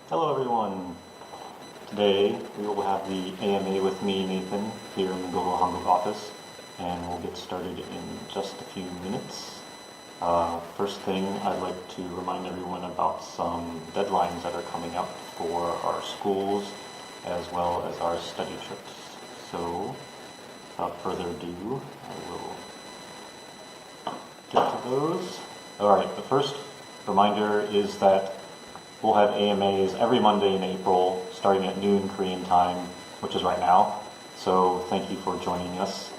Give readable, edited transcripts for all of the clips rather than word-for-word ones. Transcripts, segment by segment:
Hello everyone. Today we will have the AMA with me, Nathan, here in the Google Hanguk office, and we'll get started in just a few minutes. First thing, I'd like to remind everyone about some deadlines that are coming up for our schools as well as our study trips. So, without further ado, I will get to those. Alright, the first reminder is that we'll have AMAs every Monday in April, starting at noon Korean time, which is right now. So thank you for joining us.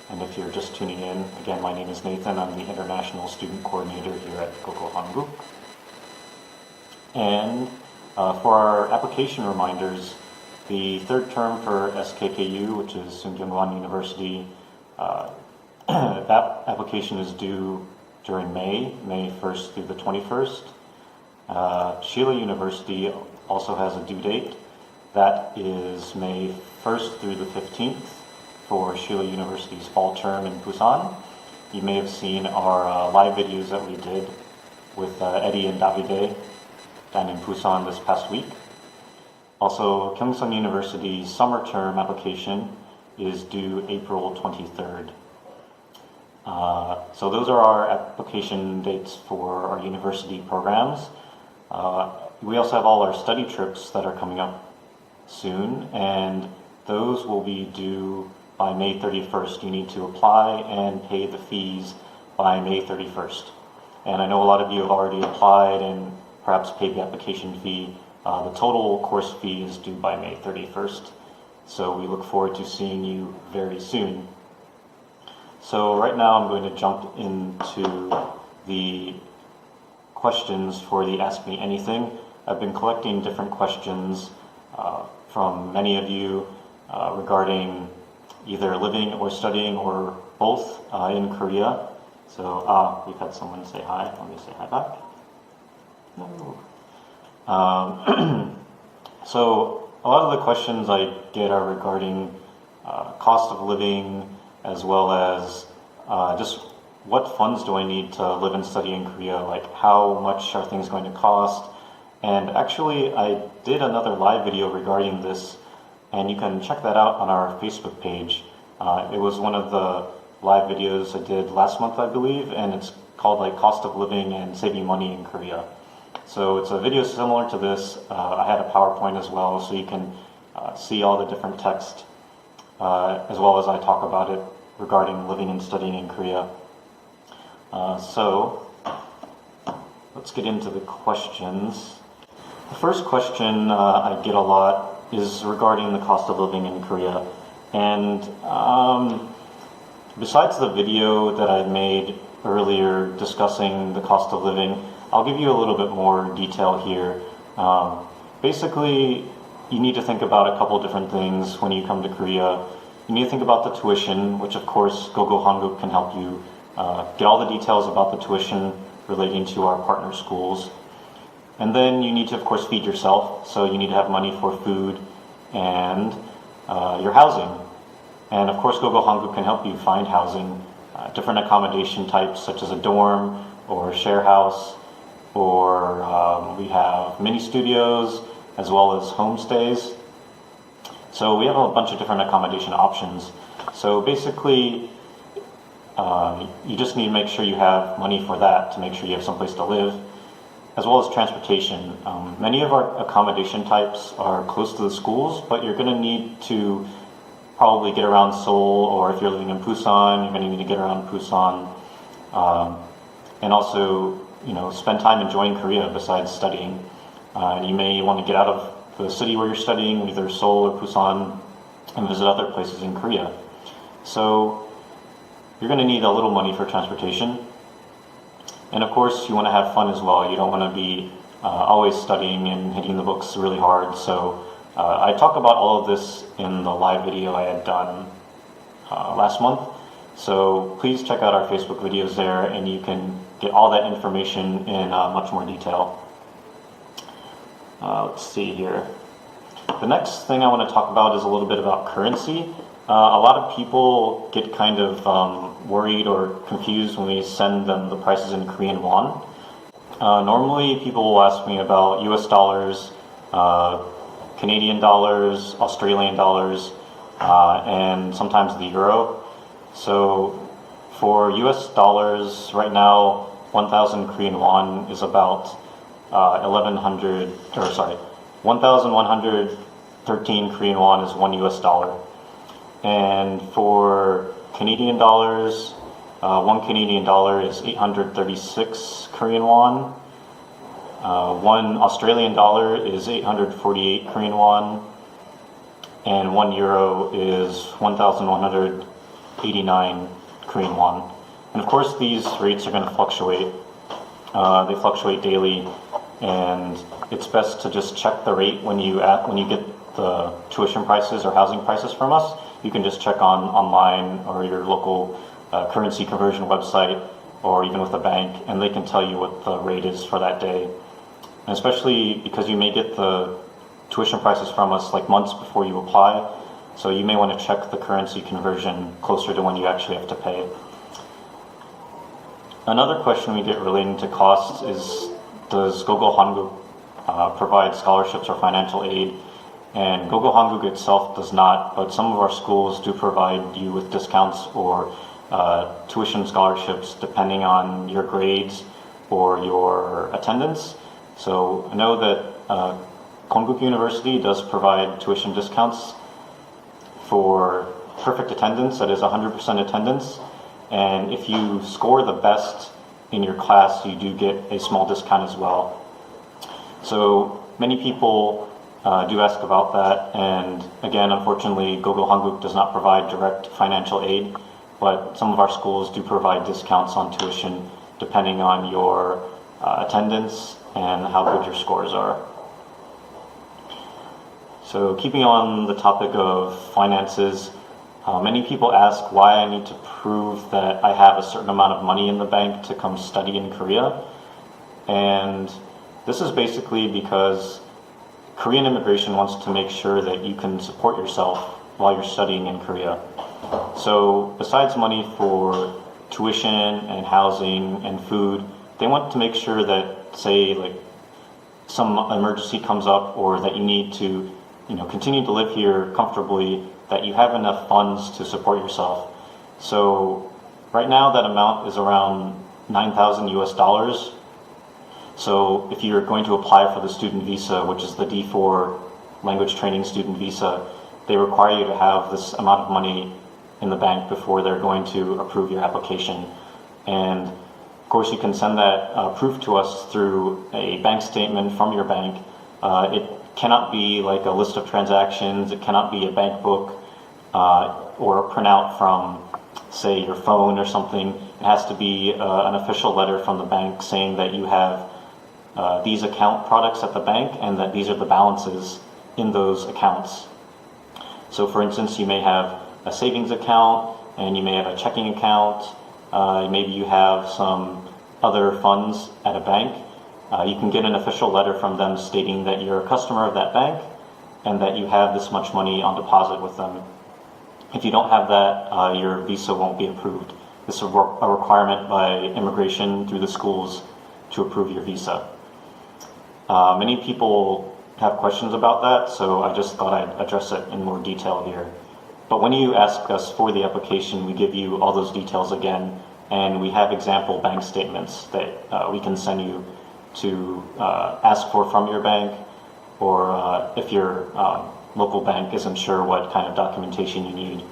And if you're just tuning in, again, my name is Nathan. I'm the International Student Coordinator here at Google Hanguk. And for our application reminders, the third term for SKKU, which is Sungkyunkwan University, that application is due during May 1st through the 21st. Sheila University also has a due date. That is May 1st through the 15th for Sheila University's fall term in Busan. You may have seen our live videos that we did with Eddie and Davide down in Busan this past week. Also, Kyungsung University's summer term application is due April 23rd. So those are our application dates for our university programs. We also have all our study trips that are coming up soon, and those will be due by May 31st. You need to apply and pay the fees by May 31st. And I know a lot of you have already applied and perhaps paid the application fee. The total course fee is due by May 31st. So we look forward to seeing you very soon. So right now I'm going to jump into the questions for the Ask Me Anything. I've been collecting different questions from many of you regarding either living or studying or both in Korea. So we've had someone say hi. Let me say hi back. No. So a lot of the questions I get are regarding cost of living, as well as just what funds do I need to live and study in Korea? Like, how much are things going to cost? And actually, I did another live video regarding this, and you can check that out on our Facebook page. It was one of the live videos I did last month, I believe, and it's called like Cost of Living and Saving Money in Korea. So it's a video similar to this. I had a PowerPoint as well, so you can see all the different text, as well as I talk about it regarding living and studying in Korea. So let's get into the questions. The first question I get a lot is regarding the cost of living in Korea. And besides the video that I made earlier discussing the cost of living, I'll give you a little bit more detail here. Basically, you need to think about a couple different things when you come to Korea. You need to think about the tuition, which of course Gogo Hanguk can help you get all the details about the tuition relating to our partner schools. And then you need to, of course, feed yourself. So you need to have money for food and your housing. And of course, Gogo Hanguk can help you find housing, different accommodation types such as a dorm or a share house, or we have mini studios as well as homestays. So we have a bunch of different accommodation options. So basically, you just need to make sure you have money for that to make sure you have someplace to live, as well as transportation. Many of our accommodation types are close to the schools, but you're going to need to probably get around Seoul, or if you're living in Busan, you're going to need to get around Busan, and also, spend time enjoying Korea besides studying. You may want to get out of the city where you're studying, either Seoul or Busan, and visit other places in Korea. So you're going to need a little money for transportation. And of course, you want to have fun as well. You don't want to be always studying and hitting the books really hard. So I talk about all of this in the live video I had done last month. So please check out our Facebook videos there, and you can get all that information in much more detail. Let's see here. The next thing I want to talk about is a little bit about currency. A lot of people get kind of worried or confused when we send them the prices in Korean won. Normally people will ask me about US dollars, Canadian dollars, Australian dollars, and sometimes the euro. So for US dollars, right now, 1,000 Korean won is about 1,113 Korean won is 1 US dollar. And for Canadian dollars, 1 Canadian dollar is 836 Korean won. 1 Australian dollar is 848 Korean won. And 1 euro is 1,189 Korean won. And of course, these rates are going to fluctuate. They fluctuate daily, and it's best to just check the rate when you get the tuition prices or housing prices from us. You can just check online or your local currency conversion website, or even with a bank, and they can tell you what the rate is for that day. And especially because you may get the tuition prices from us like months before you apply, so you may want to check the currency conversion closer to when you actually have to pay. Another question we get relating to costs is, does Gogo Hanguk provide scholarships or financial aid? And Gogo Hanguk itself does not, but some of our schools do provide you with discounts or tuition scholarships depending on your grades or your attendance. So I know that Konkuk University does provide tuition discounts for perfect attendance, that is 100% attendance. And if you score the best in your class, you do get a small discount as well. So many people do ask about that, and again, unfortunately, Gogo Hanguk does not provide direct financial aid, but some of our schools do provide discounts on tuition depending on your attendance and how good your scores are. So keeping on the topic of finances, many people ask why I need to prove that I have a certain amount of money in the bank to come study in Korea. And this is basically because Korean immigration wants to make sure that you can support yourself while you're studying in Korea. So besides money for tuition and housing and food, they want to make sure that, say, like some emergency comes up, or that you need to, continue to live here comfortably, that you have enough funds to support yourself. So right now that amount is around 9,000 US dollars. So if you're going to apply for the student visa, which is the D4 language training student visa, they require you to have this amount of money in the bank before they're going to approve your application. And of course you can send that proof to us through a bank statement from your bank. It cannot be like a list of transactions, it cannot be a bank book or a printout from, say, your phone or something. It has to be an official letter from the bank saying that you have these account products at the bank and that these are the balances in those accounts. So for instance, you may have a savings account and you may have a checking account, maybe you have some other funds at a bank. You can get an official letter from them stating that you're a customer of that bank and that you have this much money on deposit with them. If you don't have that, your visa won't be approved. This is a requirement by immigration through the schools to approve your visa. Many people have questions about that, so I just thought I'd address it in more detail here. But when you ask us for the application, we give you all those details again, and we have example bank statements that we can send you to ask for from your bank, or if your local bank isn't sure what kind of documentation you need.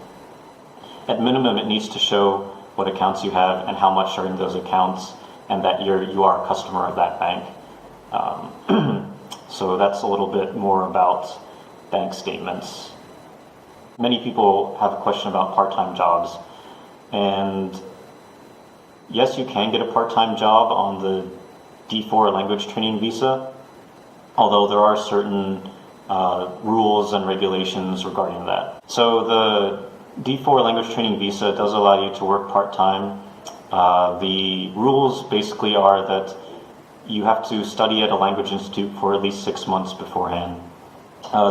At minimum, it needs to show what accounts you have and how much are in those accounts, and that you are a customer of that bank. So that's a little bit more about bank statements. Many people have a question about part-time jobs, and yes, you can get a part-time job on the D4 language training visa, although there are certain rules and regulations regarding that. So the D4 language training visa does allow you to work part-time. The rules basically are that you have to study at a language institute for at least 6 months beforehand.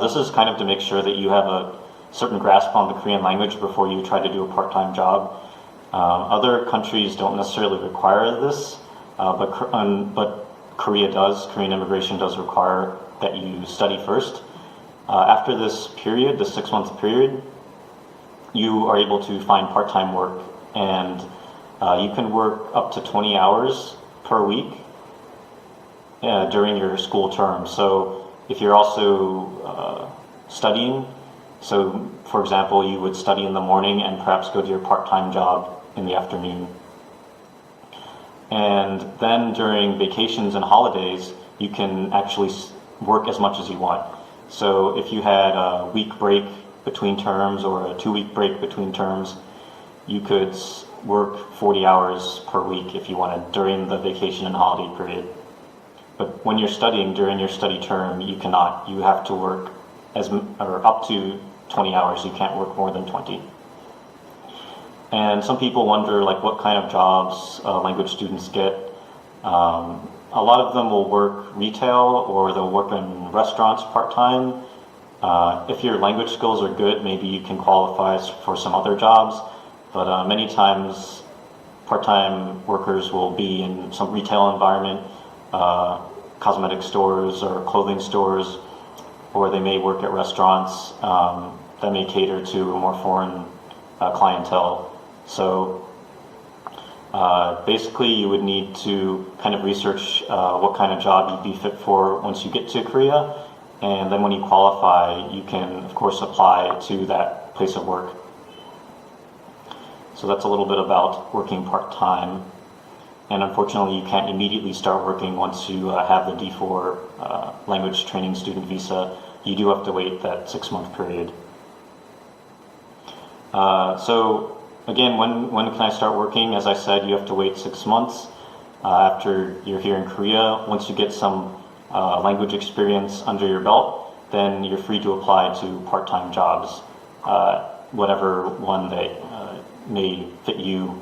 This is kind of to make sure that you have a certain grasp on the Korean language before you try to do a part-time job. Other countries don't necessarily require this, but Korean immigration does require that you study first. After this period, the 6-month period, you are able to find part-time work, and you can work up to 20 hours per week during your school term. So if you're also studying, so for example, you would study in the morning and perhaps go to your part-time job in the afternoon. And then during vacations and holidays, you can actually work as much as you want. So if you had a week break between terms or a 2-week break between terms, you could work 40 hours per week if you wanted during the vacation and holiday period. But when you're studying during your study term, you cannot. You have to work up to 20 hours. You can't work more than 20. And some people wonder like what kind of jobs language students get. A lot of them will work retail, or they'll work in restaurants part-time. If your language skills are good, maybe you can qualify for some other jobs, but many times part-time workers will be in some retail environment, cosmetic stores or clothing stores, or they may work at restaurants that may cater to a more foreign clientele. So basically you would need to kind of research what kind of job you'd be fit for once you get to Korea, and then when you qualify, you can of course apply to that place of work. So that's a little bit about working part-time, and unfortunately you can't immediately start working once you have the D4 language training student visa. You do have to wait that 6-month period. So again, when can I start working? As I said, you have to wait 6 months after you're here in Korea. Once you get some language experience under your belt, then you're free to apply to part-time jobs, whatever one that may fit you.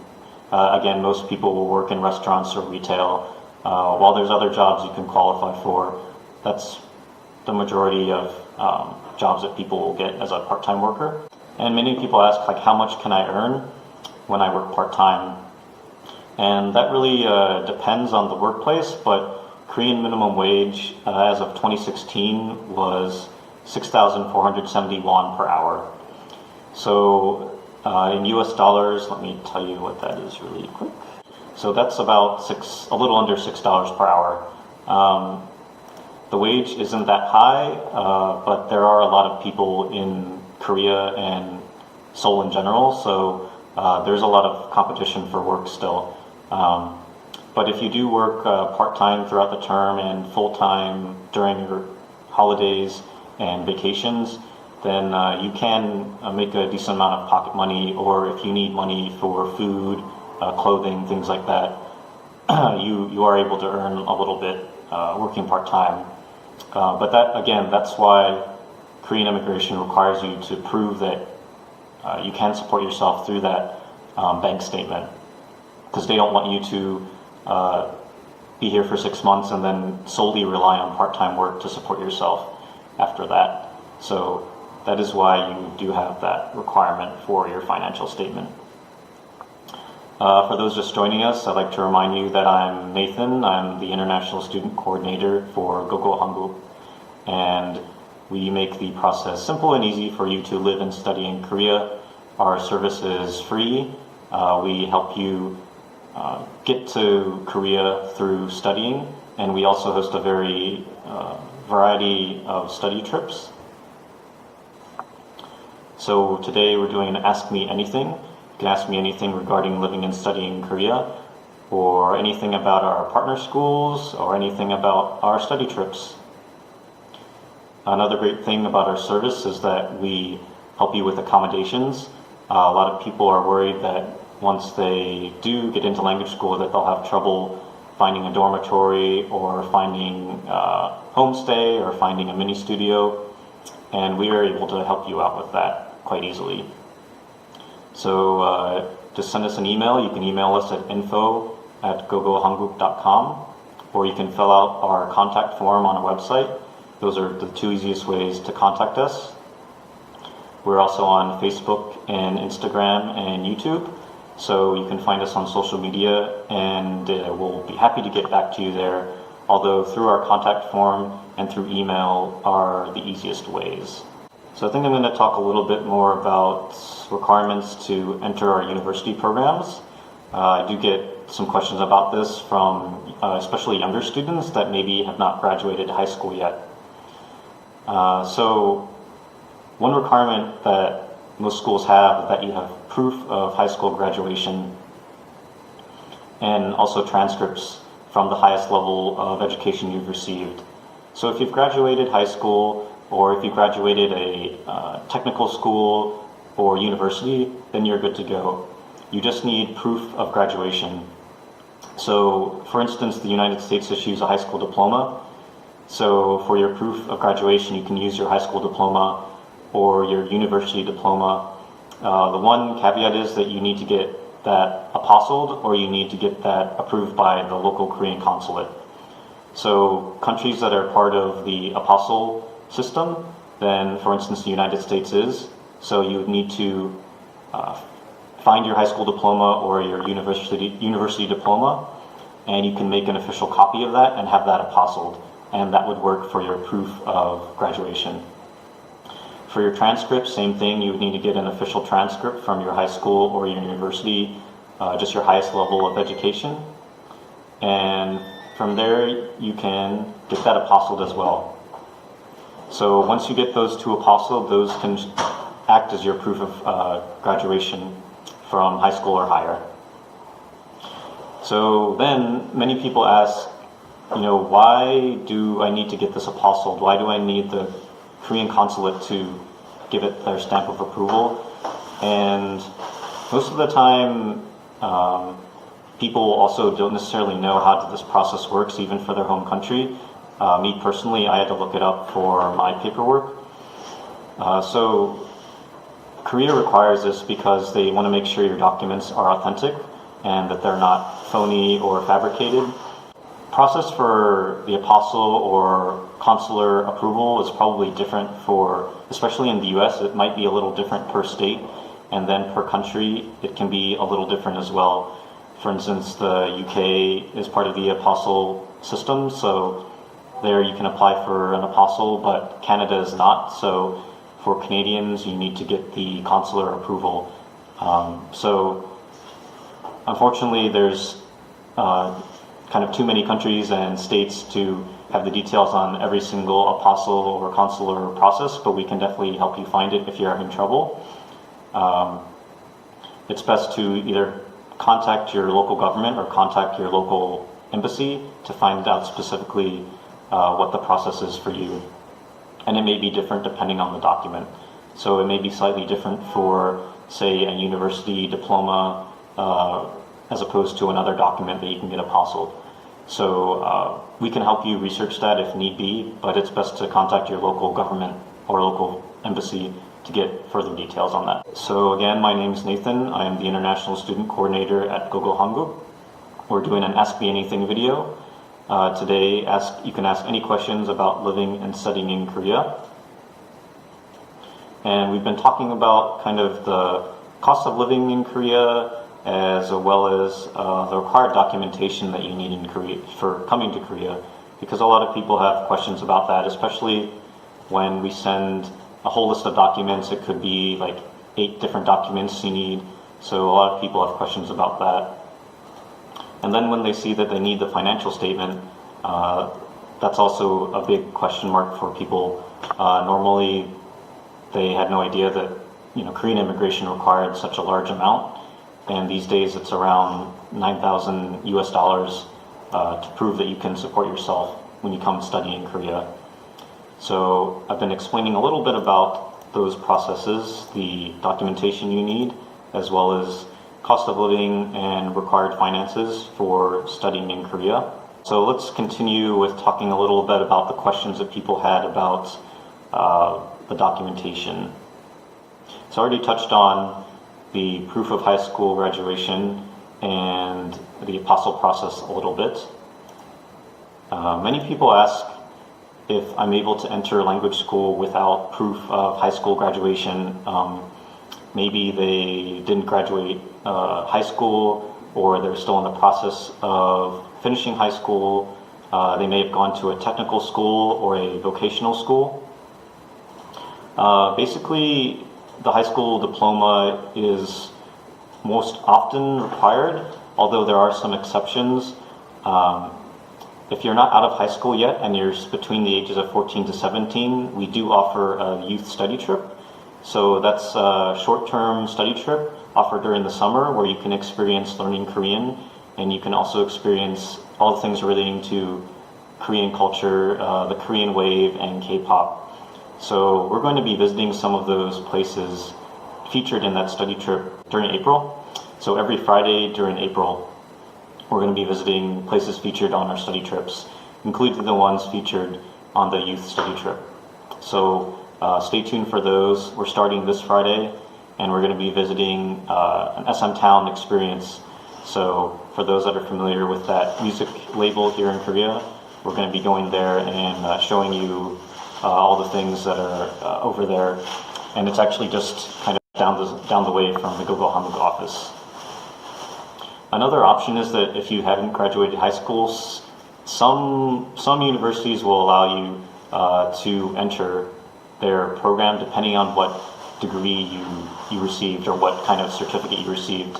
Again, most people will work in restaurants or retail, while there's other jobs you can qualify for. That's the majority of jobs that people will get as a part-time worker. And many people ask, like, how much can I earn when I work part-time? And that really depends on the workplace, but Korean minimum wage as of 2016 was 6,470 won per hour. So in US dollars, let me tell you what that is really quick. So that's about a little under $6 per hour. The wage isn't that high, but there are a lot of people in Korea and Seoul in general, so there's a lot of competition for work still. But if you do work part-time throughout the term and full-time during your holidays and vacations, then you can make a decent amount of pocket money, or if you need money for food, clothing, things like that, you are able to earn a little bit working part-time. But that's why Korean immigration requires you to prove that you can support yourself through that bank statement, because they don't want you to be here for 6 months and then solely rely on part-time work to support yourself after that. So that is why you do have that requirement for your financial statement. For those just joining us, I'd like to remind you that I'm Nathan. I'm the International Student Coordinator for Gogo Hanguk, and we make the process simple and easy for you to live and study in Korea. Our service is free. We help you get to Korea through studying, and we also host a very variety of study trips. So today we're doing an Ask Me Anything. You can ask me anything regarding living and studying in Korea, or anything about our partner schools, or anything about our study trips. Another great thing about our service is that we help you with accommodations. A lot of people are worried that once they do get into language school that they'll have trouble finding a dormitory or finding a homestay or finding a mini studio, and we are able to help you out with that quite easily. So just send us an email. You can email us at info@gogohanguk.com, or you can fill out our contact form on our website. Those are the two easiest ways to contact us. We're also on Facebook and Instagram and YouTube, so you can find us on social media, and we'll be happy to get back to you there although through our contact form and through email are the easiest ways. So I think I'm going to talk a little bit more about requirements to enter our university programs. I do get some questions about this from especially younger students that maybe have not graduated high school yet. So one requirement that most schools have is that you have proof of high school graduation and also transcripts from the highest level of education you've received. So if you've graduated high school, or if you graduated a technical school or university, then you're good to go. You just need proof of graduation. So for instance, the United States issues a high school diploma. So for your proof of graduation, you can use your high school diploma or your university diploma. The one caveat is that you need to get that apostilled, or you need to get that approved by the local Korean consulate. So countries that are part of the apostille system, then for instance the United States is, so you would need to find your high school diploma or your university diploma, and you can make an official copy of that and have that apostilled, and that would work for your proof of graduation. For your transcript, same thing, you would need to get an official transcript from your high school or your university, just your highest level of education, and from there you can get that apostilled as well. So once you get those two apostilled, those can act as your proof of graduation from high school or higher. So then many people ask, why do I need to get this apostilled? Why do I need the Korean consulate to give it their stamp of approval? And most of the time, people also don't necessarily know how this process works, even for their home country. Me personally, I had to look it up for my paperwork. So Korea requires this because they want to make sure your documents are authentic and that they're not phony or fabricated. Process for the apostille or consular approval is probably different for, especially in the US, it might be a little different per state, and then per country it can be a little different as well. For instance, the UK is part of the apostille system, so there you can apply for an apostille, but Canada is not. So for Canadians, you need to get the consular approval. So unfortunately, there's kind of too many countries and states to have the details on every single apostille or consular process, but we can definitely help you find it if you're having trouble. It's best to either contact your local government or contact your local embassy to find out specifically what the process is for you. And it may be different depending on the document. So it may be slightly different for, say, a university diploma as opposed to another document that you can get apostilled. So we can help you research that if need be, but it's best to contact your local government or local embassy to get further details on that. So again, my name is Nathan. I am the International Student Coordinator at Hanguk. We're doing an Ask Me Anything video. Today, you can ask any questions about living and studying in Korea. And we've been talking about kind of the cost of living in Korea, as well as the required documentation that you need in Korea for coming to Korea, because a lot of people have questions about that, especially when we send a whole list of documents. It could be like 8 different documents you need, so a lot of people have questions about that. And then when they see that they need the financial statement, that's also a big question mark for people. Normally, they had no idea that Korean immigration required such a large amount, and these days it's around $9,000 US to prove that you can support yourself when you come study in Korea. So I've been explaining a little bit about those processes, the documentation you need, as well as cost of living and required finances for studying in Korea. So let's continue with talking a little bit about the questions that people had about the documentation. So I already touched on the proof of high school graduation and the apostille process a little bit. Many people ask if I'm able to enter language school without proof of high school graduation. Maybe they didn't graduate high school, or they're still in the process of finishing high school, They may have gone to a technical school or a vocational school. Basically, the high school diploma is most often required, although there are some exceptions. If you're not out of high school yet and you're between the ages of 14 to 17, we do offer a youth study trip. So that's a short-term study trip offered during the summer where you can experience learning Korean, and you can also experience all the things relating to Korean culture, the Korean wave, and K-pop. So we're going to be visiting some of those places featured in that study trip during April. So every Friday during April, we're going to be visiting places featured on our study trips, including the ones featured on the youth study trip. So stay tuned for those. We're starting this Friday, and we're going to be visiting an SM Town experience. So for those that are familiar with that music label here in Korea, we're going to be going there and showing you all the things that are over there. And it's actually just kind of down the way from the Gogo Hanguk office. Another option is that if you haven't graduated high school, some universities will allow you to enter their program depending on what degree you received or what kind of certificate you received.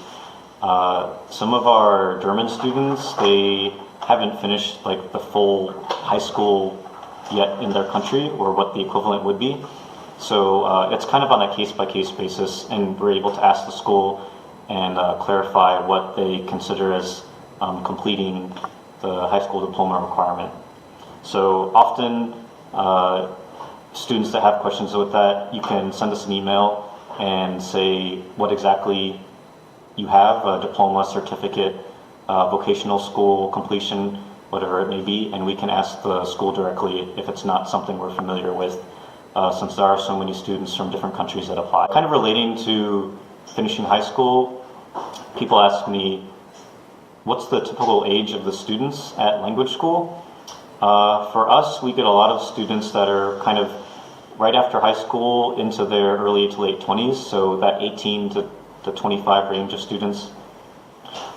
Some of our German students, they haven't finished like the full high school yet in their country, or what the equivalent would be. So it's kind of on a case-by-case basis, and we're able to ask the school and clarify what they consider as completing the high school diploma requirement. So often, students that have questions with that, you can send us an email and say what exactly you have, a diploma, certificate, vocational school completion, whatever it may be, and we can ask the school directly if it's not something we're familiar with, since there are so many students from different countries that apply. Kind of relating to finishing high school, people ask me, what's the typical age of the students at language school? For us, we get a lot of students that are kind of right after high school into their early to late 20s, so that 18 to 25 range of students.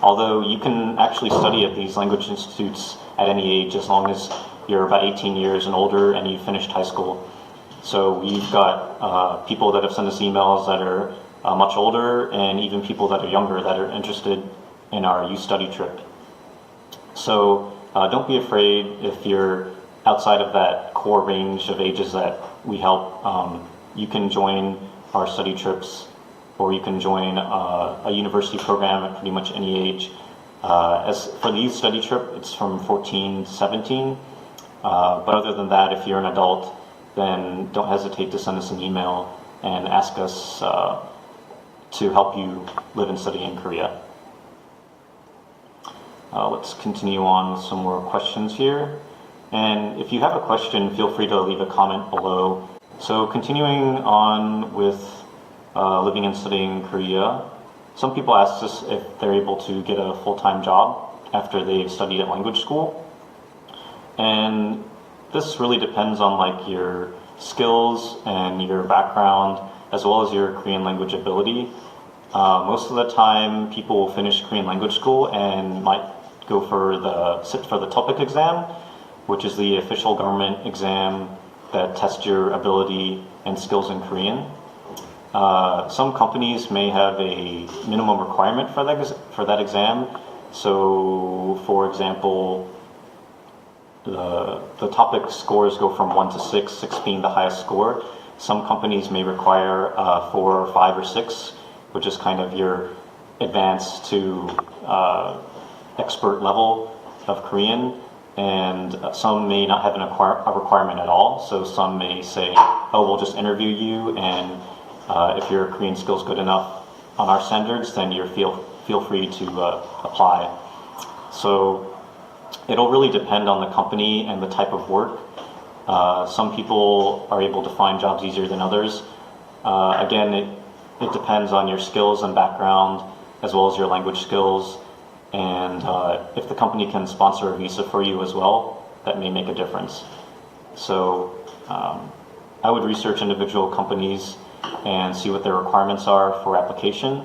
Although you can actually study at these language institutes at any age as long as you're about 18 years and older and you finished high school. So we've got people that have sent us emails that are much older, and even people that are younger that are interested in our youth study trip. So don't be afraid if you're outside of that core range of ages that we help. You can join our study trips, or you can join a university program at pretty much any age. As for the youth study trip, it's from 14 to 17. But other than that, if you're an adult, then don't hesitate to send us an email and ask us to help you live and study in Korea. Let's continue on with some more questions here. And if you have a question, feel free to leave a comment below. So continuing on with living and studying in Korea, some people ask us if they're able to get a full-time job after they've studied at language school. And this really depends on like your skills and your background, as well as your Korean language ability. Most of the time, people will finish Korean language school and might go sit for the TOEIC exam, which is the official government exam that tests your ability and skills in Korean. Some companies may have a minimum requirement for that exam. So, for example, the TOEIC scores go from 1 to 6, 6 being the highest score. Some companies may require 4 or 5 or 6, which is kind of your advanced to expert level of Korean. And some may not have a requirement at all. So some may say, oh, we'll just interview you, and if your Korean skills good enough on our standards, then you feel free to apply. So it'll really depend on the company and the type of work. Some people are able to find jobs easier than others. Again, it depends on your skills and background, as well as your language skills. And if the company can sponsor a visa for you as well, that may make a difference. So I would research individual companies and see what their requirements are for application.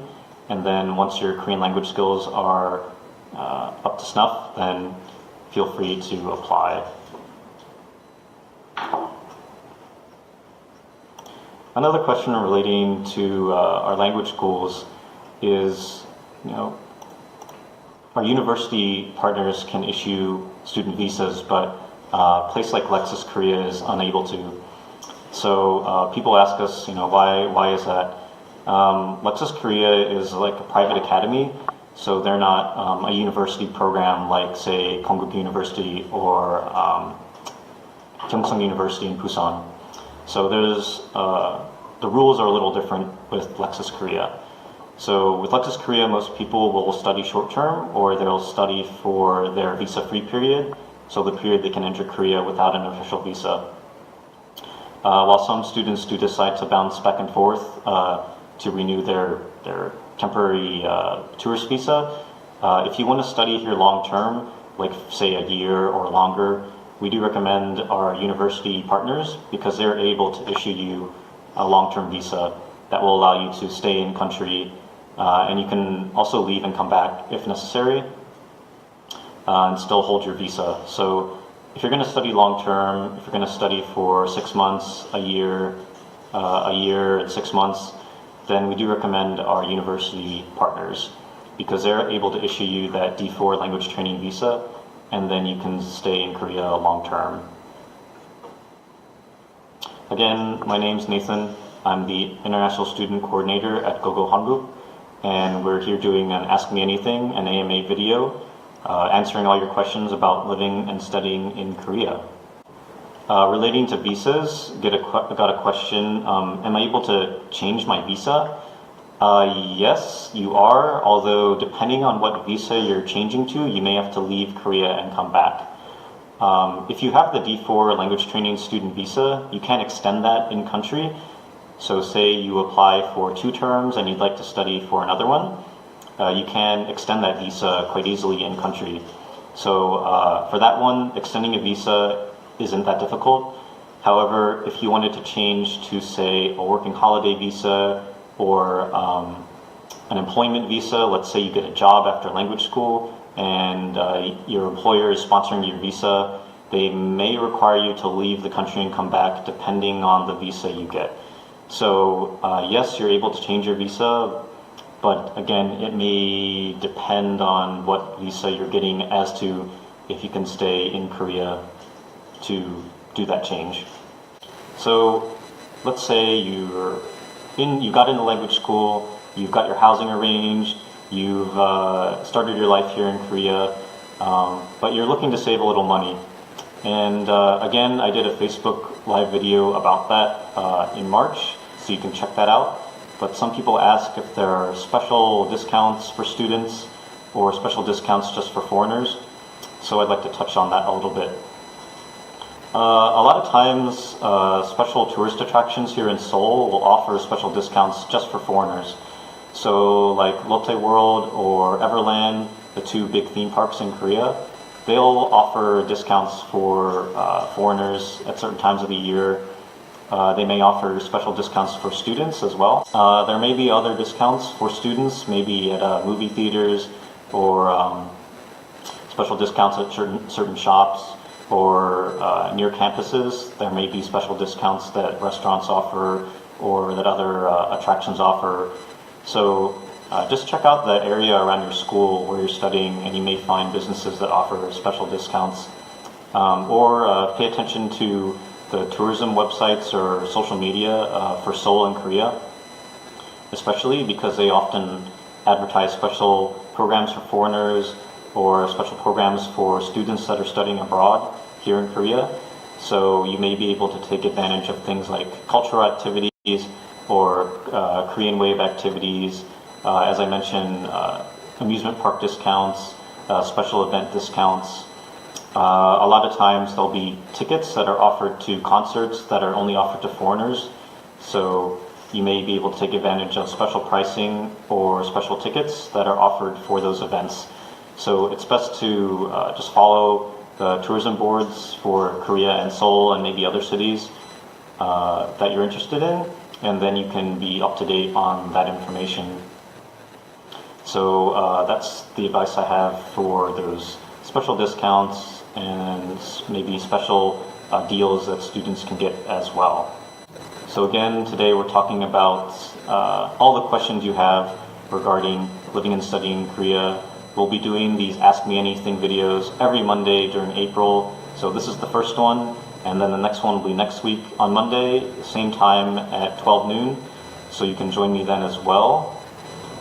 And then once your Korean language skills are up to snuff, then feel free to apply. Another question relating to our language schools is, our university partners can issue student visas, but a place like Lexus Korea is unable to. So people ask us, why is that? Lexus Korea is like a private academy, so they're not a university program like, say, Hanguk University or Gyeongsang University in Busan. So there's the rules are a little different with Lexus Korea. So with Lexus Korea, most people will study short-term, or they'll study for their visa-free period, so the period they can enter Korea without an official visa. While some students do decide to bounce back and forth to renew their temporary tourist visa, if you want to study here long-term, like say a year or longer, we do recommend our university partners, because they're able to issue you a long-term visa that will allow you to stay in country, and you can also leave and come back if necessary, and still hold your visa. So if you're going to study long-term, if you're going to study for 6 months, a year and 6 months, then we do recommend our university partners, because they're able to issue you that D4 language training visa, and then you can stay in Korea long-term. Again, my name's Nathan. I'm the International Student Coordinator at GoGo Hanguk, and we're here doing an Ask Me Anything, an AMA video, answering all your questions about living and studying in Korea. Relating to visas, got a question, am I able to change my visa? Yes, you are, although depending on what visa you're changing to, you may have to leave Korea and come back. If you have the D4 language training student visa, you can extend that in country. So say you apply for 2 terms and you'd like to study for another one, you can extend that visa quite easily in country. So for that one, extending a visa isn't that difficult. However, if you wanted to change to, say, a working holiday visa or an employment visa, let's say you get a job after language school and your employer is sponsoring your visa, they may require you to leave the country and come back depending on the visa you get. So yes, you're able to change your visa, but again, it may depend on what visa you're getting as to if you can stay in Korea to do that change. So let's say you got into language school, you've got your housing arranged, you've started your life here in Korea, but you're looking to save a little money. And again, I did a Facebook live video about that in March, so you can check that out. But some people ask if there are special discounts for students or special discounts just for foreigners. So I'd like to touch on that a little bit. A lot of times, special tourist attractions here in Seoul will offer special discounts just for foreigners. So like Lotte World or Everland, the 2 big theme parks in Korea, they'll offer discounts for foreigners at certain times of the year. They may offer special discounts for students as well. There may be other discounts for students, maybe at movie theaters, or special discounts at certain shops, or near campuses. There may be special discounts that restaurants offer or that other attractions offer. So just check out the area around your school where you're studying, and you may find businesses that offer special discounts. Or pay attention to the tourism websites or social media for Seoul and Korea, especially because they often advertise special programs for foreigners or special programs for students that are studying abroad here in Korea. So you may be able to take advantage of things like cultural activities or Korean Wave activities, as I mentioned, amusement park discounts, special event discounts. A lot of times there'll be tickets that are offered to concerts that are only offered to foreigners. So you may be able to take advantage of special pricing or special tickets that are offered for those events. So it's best to just follow the tourism boards for Korea and Seoul and maybe other cities that you're interested in, and then you can be up to date on that information. So that's the advice I have for those special discounts and maybe special deals that students can get as well. So again, today we're talking about all the questions you have regarding living and studying in Korea. We'll be doing these Ask Me Anything videos every Monday during April. So this is the first one, and then the next one will be next week on Monday, same time at 12 noon. So you can join me then as well.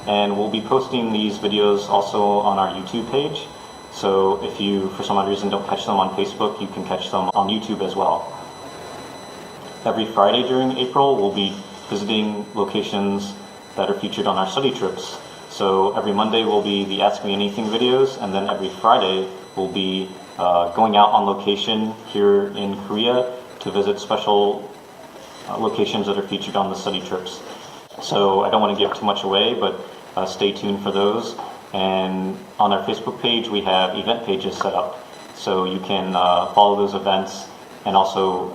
And we'll be posting these videos also on our YouTube page. So if you, for some odd reason, don't catch them on Facebook, you can catch them on YouTube as well. Every Friday during April, we'll be visiting locations that are featured on our study trips. So every Monday will be the Ask Me Anything videos, and then every Friday we'll be going out on location here in Korea to visit special locations that are featured on the study trips. So I don't want to give too much away, but stay tuned for those. And on our Facebook page, we have event pages set up, so you can follow those events and also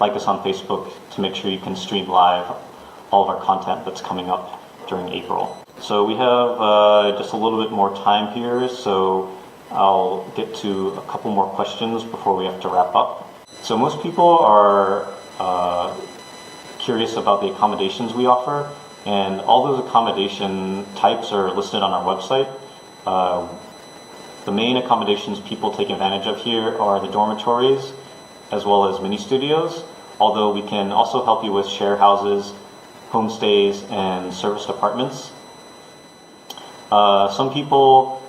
like us on Facebook to make sure you can stream live all of our content that's coming up during April. So we have just a little bit more time here, so I'll get to a couple more questions before we have to wrap up. So most people are curious about the accommodations we offer, and all those accommodation types are listed on our website. The main accommodations people take advantage of here are the dormitories as well as mini studios, although we can also help you with share houses, homestays, and serviced apartments. Some people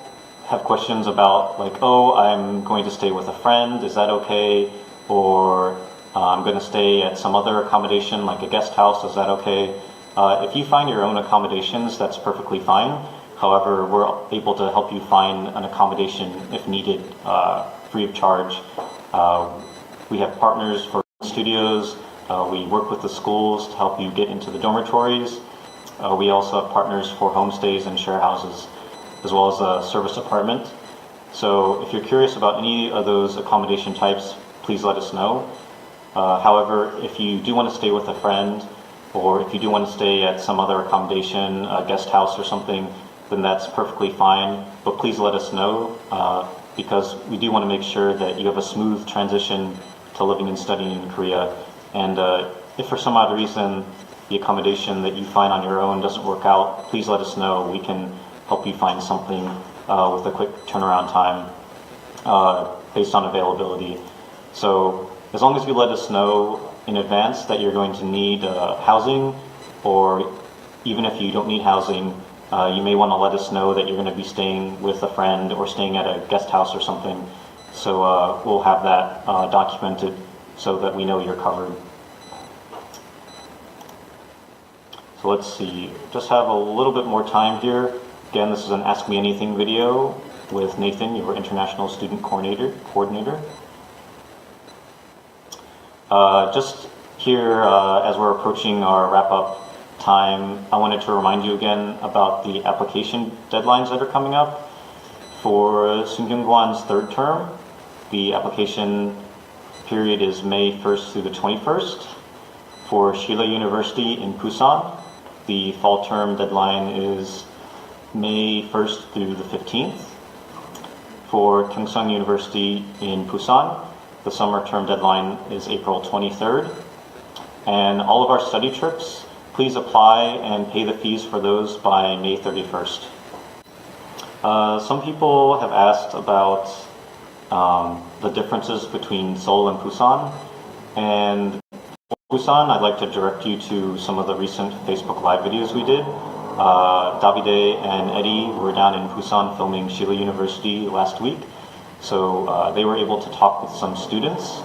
have questions about like, oh, I'm going to stay with a friend, is that okay? Or I'm going to stay at some other accommodation like a guest house, is that okay? If you find your own accommodations, that's perfectly fine. However, we're able to help you find an accommodation if needed, free of charge. We have partners for studios. We work with the schools to help you get into the dormitories. We also have partners for homestays and share houses, as well as a service apartment. So if you're curious about any of those accommodation types, please let us know. However, if you do want to stay with a friend, or if you do want to stay at some other accommodation, a guest house or something, then that's perfectly fine. But please let us know, because we do want to make sure that you have a smooth transition to living and studying in Korea. And if for some odd reason the accommodation that you find on your own doesn't work out, please let us know. We can help you find something with a quick turnaround time based on availability. So as long as you let us know in advance that you're going to need housing, or even if you don't need housing, you may want to let us know that you're going to be staying with a friend or staying at a guest house or something. So we'll have that documented so that we know you're covered. So let's see, just have a little bit more time here. Again, this is an Ask Me Anything video with Nathan, your International Student Coordinator. Just here, as we're approaching our wrap-up time, I wanted to remind you again about the application deadlines that are coming up. For Sungyungwan's third term, the application period is May 1st through the 21st. For Shilla University in Busan, the fall term deadline is May 1st through the 15th. For Kyungsung University in Busan, the summer term deadline is April 23rd. And all of our study trips, please apply and pay the fees for those by May 31st. Some people have asked about the differences between Seoul and Busan. And for Busan, I'd like to direct you to some of the recent Facebook Live videos we did. Davide and Eddie were down in Busan filming Shilla University last week. So they were able to talk with some students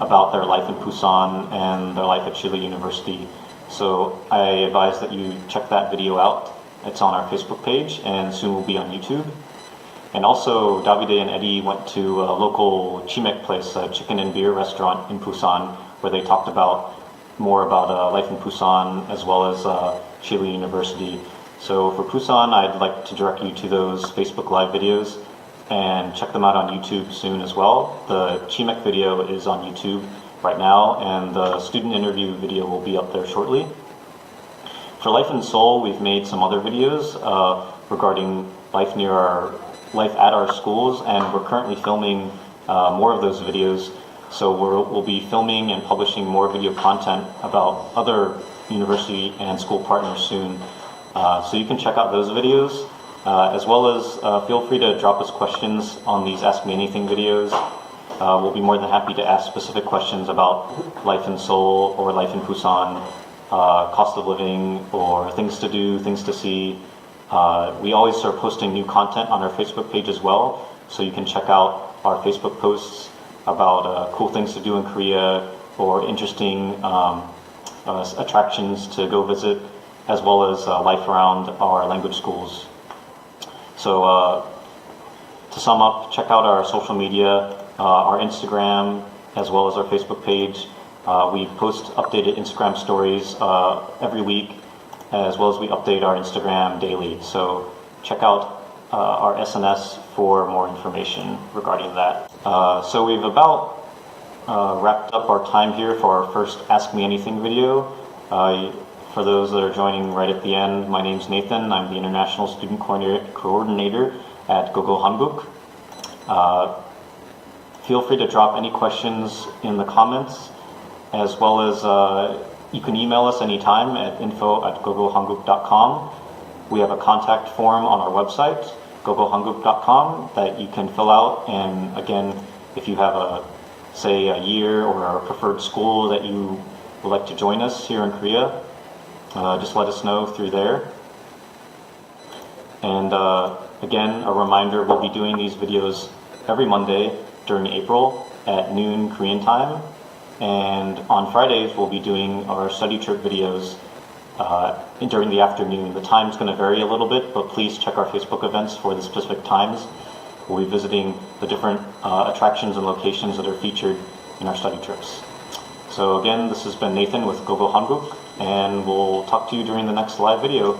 about their life in Busan and their life at Shilla University. So I advise that you check that video out. It's on our Facebook page and soon will be on YouTube. And also, Davide and Eddie went to a local chimek place, a chicken and beer restaurant in Busan, where they talked more about life in Busan as well as Shilla University. So for Busan, I'd like to direct you to those Facebook Live videos and check them out on YouTube soon as well. The chimek video is on YouTube right now, and the student interview video will be up there shortly. For Life in Seoul, we've made some other videos regarding life at our schools, and we're currently filming more of those videos. So we'll be filming and publishing more video content about other university and school partners soon. So you can check out those videos, as well as feel free to drop us questions on these Ask Me Anything videos. We'll be more than happy to ask specific questions about life in Seoul or life in Busan, cost of living, or things to do, things to see. We always are posting new content on our Facebook page as well, so you can check out our Facebook posts about cool things to do in Korea or interesting attractions to go visit, as well as life around our language schools. So to sum up, check out our social media, our Instagram, as well as our Facebook page. We post updated Instagram stories every week, as well as we update our Instagram daily. So check out our SNS for more information regarding that. So we've about wrapped up our time here for our first Ask Me Anything video. For those that are joining right at the end, my name's Nathan. I'm the International Student Coordinator at Gogo Hanguk. Feel free to drop any questions in the comments, as well as you can email us anytime at info@gogohanguk.com. We have a contact form on our website, gogohanguk.com, that you can fill out. And again, if you have a year or a preferred school that you would like to join us here in Korea, just let us know through there. And again, a reminder, we'll be doing these videos every Monday during April at noon Korean time. And on Fridays, we'll be doing our study trip videos during the afternoon. The time's going to vary a little bit, but please check our Facebook events for the specific times. We'll be visiting the different attractions and locations that are featured in our study trips. So again, this has been Nathan with Gogo Hanguk, and we'll talk to you during the next live video.